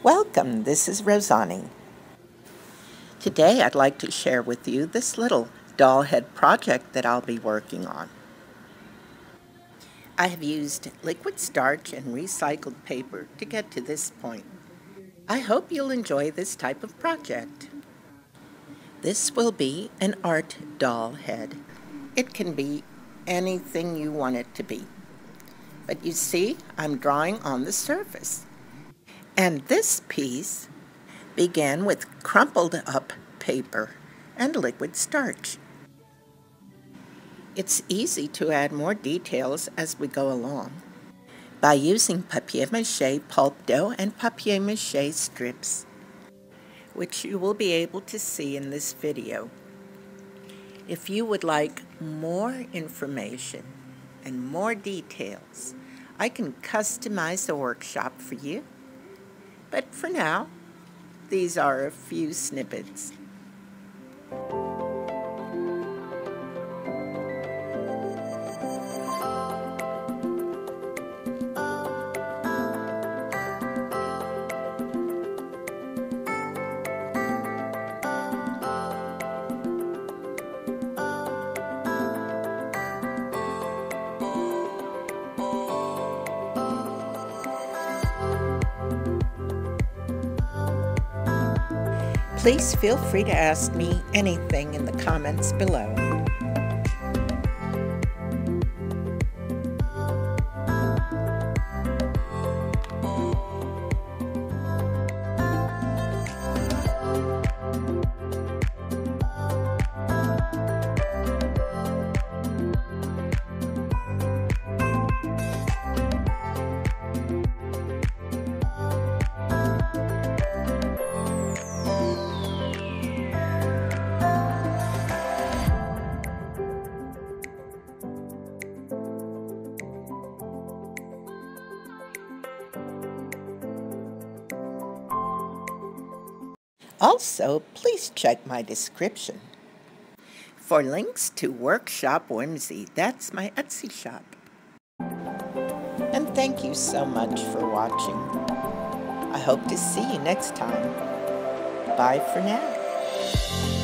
Welcome, this is Rosani. Today I'd like to share with you this little doll head project that I'll be working on. I have used liquid starch and recycled paper to get to this point. I hope you'll enjoy this type of project. This will be an art doll head. It can be anything you want it to be. But you see, I'm drawing on the surface. And this piece began with crumpled up paper and liquid starch. It's easy to add more details as we go along by using Papier Mâché pulp dough and Papier Mâché strips, which you will be able to see in this video. If you would like more information and more details, I can customize the workshop for you. But for now, these are a few snippets. Please feel free to ask me anything in the comments below. Also, please check my description for links to Workshop Whimsy. That's my Etsy shop. And thank you so much for watching. I hope to see you next time. Bye for now.